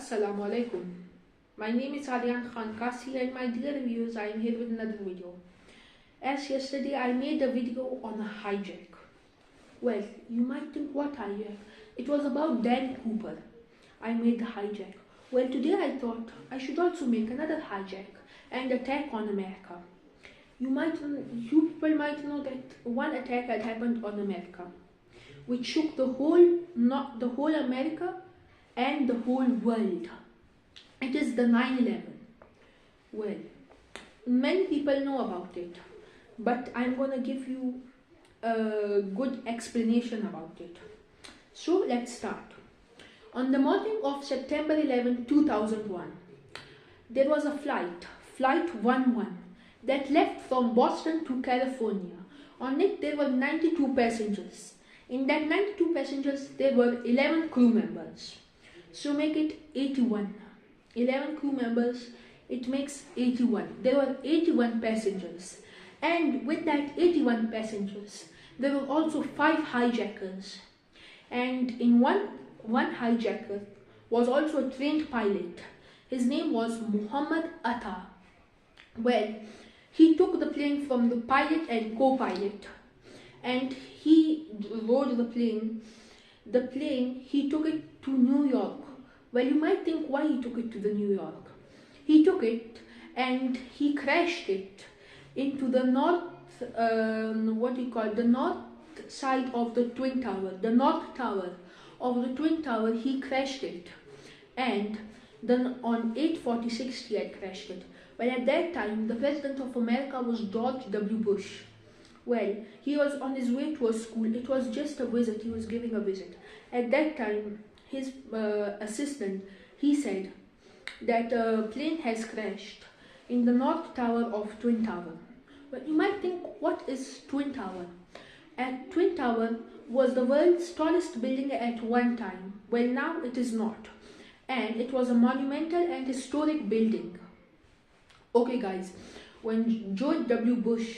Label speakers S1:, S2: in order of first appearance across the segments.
S1: Assalamu alaikum. My name is Aryan Khan Kasi and my dear viewers, I am here with another video. As yesterday I made a video on a hijack. Well, you might think what hijack? It was about Dan Cooper. I made the hijack. Well, today I thought I should also make another hijack and attack on America. You people might know that one attack had happened on America, which shook the whole America and the whole world. It is the 9/11. Well, many people know about it, but I'm gonna give you a good explanation about it. So let's start. On the morning of September 11, 2001, there was a Flight 11, that left from Boston to California. On it there were 92 passengers. In that 92 passengers, there were 11 crew members. So make it 81. 11 crew members, it makes 81. There were 81 passengers. And with that 81 passengers, there were also 5 hijackers. And in one hijacker was also a trained pilot. His name was Muhammad Atta. Well, he took the plane from the pilot and co-pilot, and he rode the plane. He took it to New York. Well, you might think why he took it to the New York. He took it and he crashed it into the north side of the Twin Tower, the North Tower of the Twin Tower. He crashed it, and then on 8/46 he had crashed it. Well, at that time, the President of America was George W. Bush. Well, he was on his way to a school. It was just a visit. He was giving a visit. At that time, his assistant, he said that a plane has crashed in the North Tower of Twin Tower. Well, you might think, what is Twin Tower? And Twin Tower was the world's tallest building at one time. Well, now it is not. And it was a monumental and historic building. Okay guys, when George W. Bush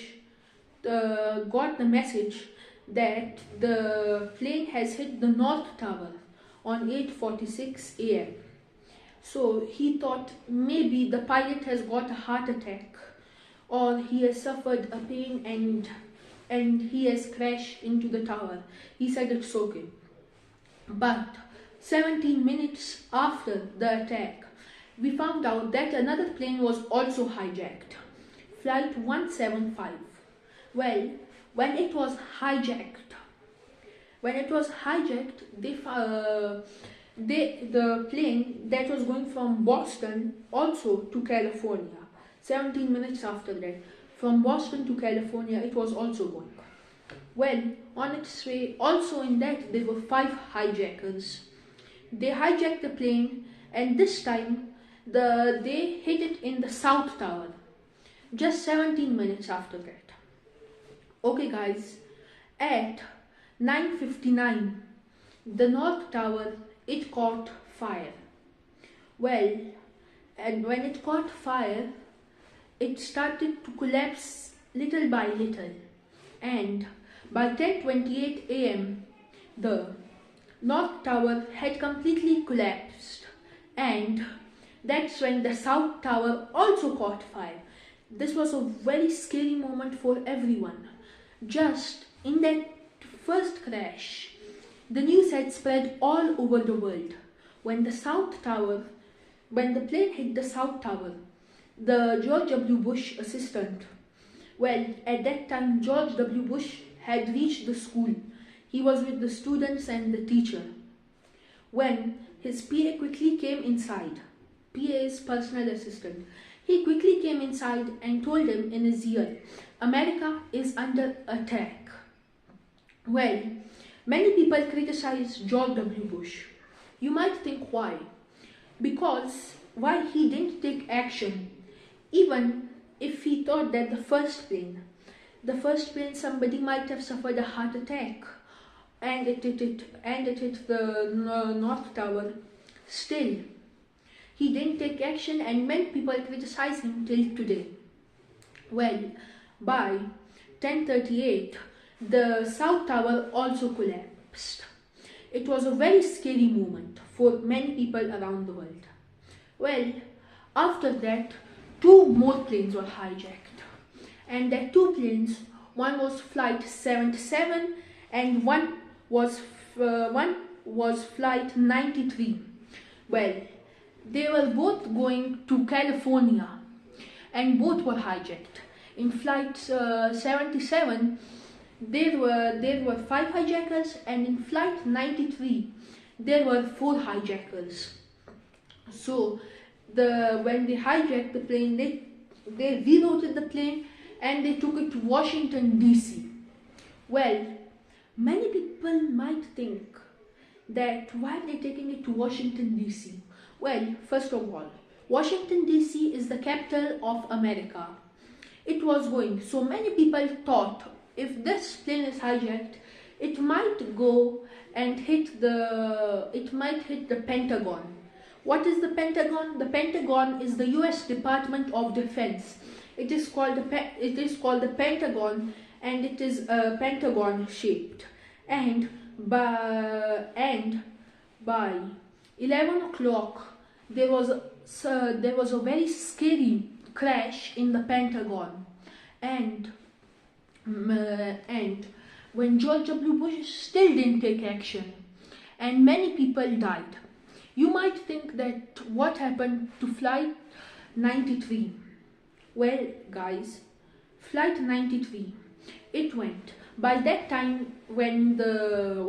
S1: got the message that the plane has hit the North Tower on 8:46 a.m. So he thought maybe the pilot has got a heart attack, or he has suffered a pain and he has crashed into the tower. He said it's okay. But 17 minutes after the attack, we found out that another plane was also hijacked, Flight 175. Well, when it was hijacked, the plane that was going from Boston also to California, 17 minutes after that, from Boston to California, it was also going. Well, on its way, also in that, there were 5 hijackers. They hijacked the plane, and this time, they hit it in the South Tower, just 17 minutes after that. Okay guys, at 9:59, the North Tower, it caught fire. Well, and when it caught fire, it started to collapse little by little, and by 10:28 a.m. the North Tower had completely collapsed, and that's when the South Tower also caught fire. This was a very scary moment for everyone. Just in that first crash, the news had spread all over the world. When the plane hit the South Tower, the George W. Bush assistant, well, at that time George W. Bush had reached the school. He was with the students and the teacher, when his PA quickly came inside. PA is personal assistant. He quickly came inside and told him in his ear, America is under attack. Well, many people criticize George W. Bush. You might think why? Because why he didn't take action, even if he thought that the first plane, somebody might have suffered a heart attack and it hit the North Tower. Still, he didn't take action, and many people criticize him till today. Well, by 10:38, the South Tower also collapsed. It was a very scary moment for many people around the world. Well, after that, two more planes were hijacked, and that two planes, one was Flight 77 and one was Flight 93. Well, they were both going to California, and both were hijacked. In Flight 77, there were 5 hijackers, and in Flight 93, there were 4 hijackers. So when they hijacked the plane, they rerouted the plane and they took it to Washington DC. Well, many people might think that why are they taking it to Washington DC? Well, first of all, Washington DC is the capital of America. It was going, so many people thought if this plane is hijacked, it might go and hit the Pentagon. What is the Pentagon? The Pentagon is the US Department of Defense. It is called the Pentagon, and it is pentagon shaped. And by 11 o'clock, there was a very scary crash in the Pentagon, and when George W. Bush still didn't take action, and many people died. You might think that what happened to Flight 93? Well, guys, Flight 93, it went. By that time, when the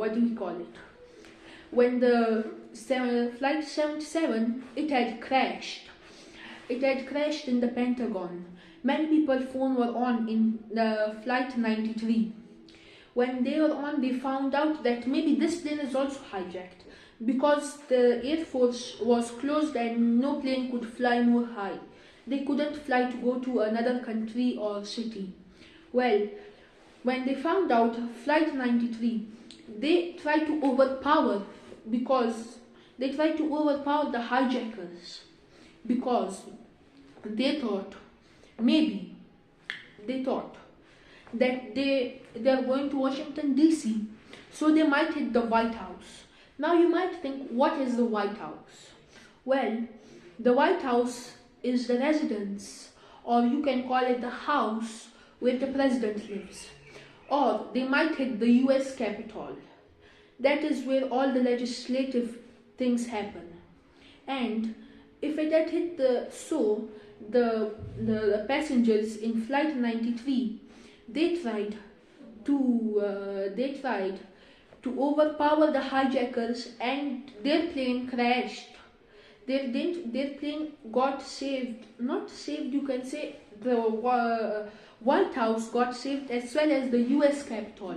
S1: Flight 77, it had crashed. It had crashed in the Pentagon. Many people's phones were on in the Flight 93. When they were on, they found out that maybe this plane is also hijacked, because the Air Force was closed and no plane could fly more high. They couldn't fly to go to another country or city. Well, when they found out Flight 93, they tried to overpower the hijackers, because they thought that they're going to Washington DC, so they might hit the White House. Now you might think, what is the White House? Well, the White House is the residence, or you can call it the house where the president lives. Or they might hit the US Capitol. That is where all the legislative things happen. And if it had hit the passengers in Flight 93, they tried to overpower the hijackers, and their plane crashed. Their plane got saved. Not saved, you can say. The White House got saved, as well as the US Capitol.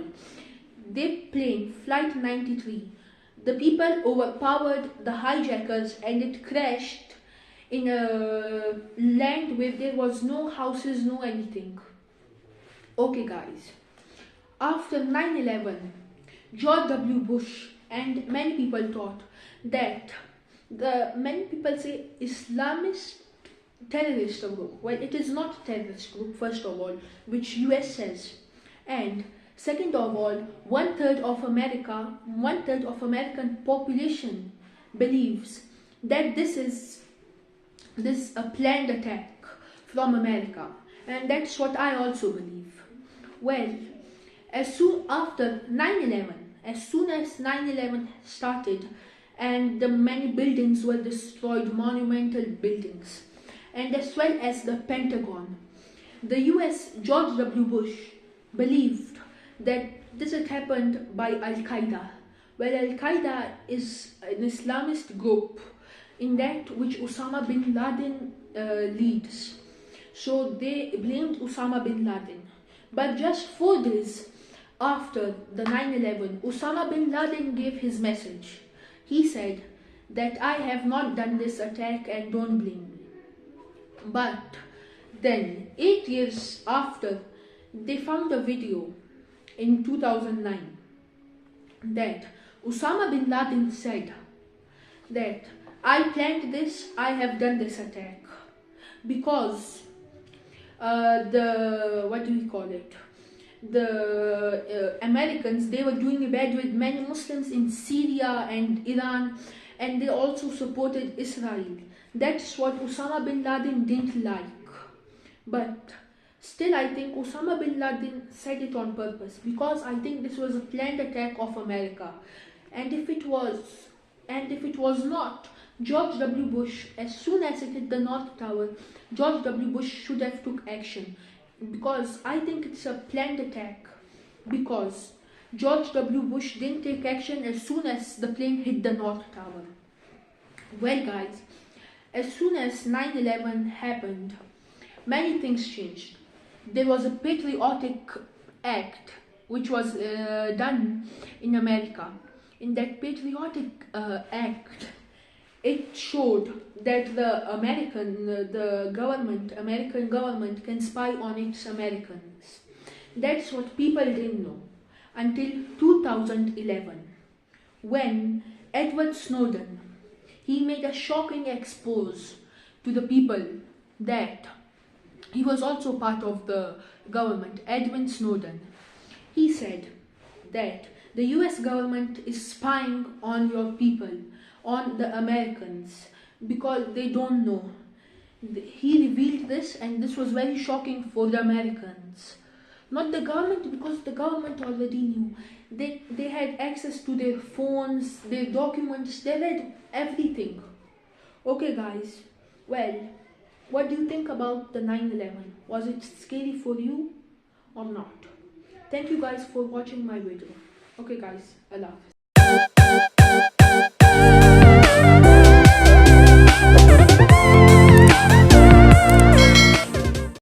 S1: Their plane, Flight 93, the people overpowered the hijackers, and it crashed in a land where there was no houses, no anything. Okay, guys. After 9/11, George W. Bush and many people thought that many people say Islamist terrorist group. Well, it is not a terrorist group, first of all, which US says. And second of all, one-third of American population believes that this is a planned attack from America. And that's what I also believe. Well, as soon as 9/11 started, and the many buildings were destroyed, monumental buildings, and as well as the Pentagon, the US, George W. Bush, believed that this had happened by Al-Qaeda. Well, Al-Qaeda is an Islamist group in that which Osama bin Laden leads. So they blamed Osama bin Laden. But just 4 days after the 9/11, Osama bin Laden gave his message. He said that I have not done this attack and don't blame me. But then 8 years after, they found a video in 2009 that Osama bin Laden said that I planned this, I have done this attack, because the Americans, they were doing bad with many Muslims in Syria and Iran, and they also supported Israel. That's what Osama bin Laden didn't like. But still, I think Osama bin Laden said it on purpose, because I think this was a planned attack of America. And if it was not, George W. Bush, as soon as it hit the North Tower, George W. Bush should have took action, because I think it's a planned attack, because George W. Bush didn't take action as soon as the plane hit the North Tower. Well, guys, as soon as 9/11 happened, many things changed. There was a patriotic act which was done in America. In that patriotic act, it showed that the American government can spy on its Americans. That's what people didn't know until 2011, when Edward Snowden, he made a shocking expose to the people that he was also part of the government. Edward Snowden, he said that the US government is spying on your people, on the Americans, because they don't know. He revealed this, and this was very shocking for the Americans. Not the government, because the government already knew. They had access to their phones, their documents, they read everything. Okay, guys, well, what do you think about the 9/11? Was it scary for you or not? Thank you guys for watching my video. Okay guys, Allah Hafiz.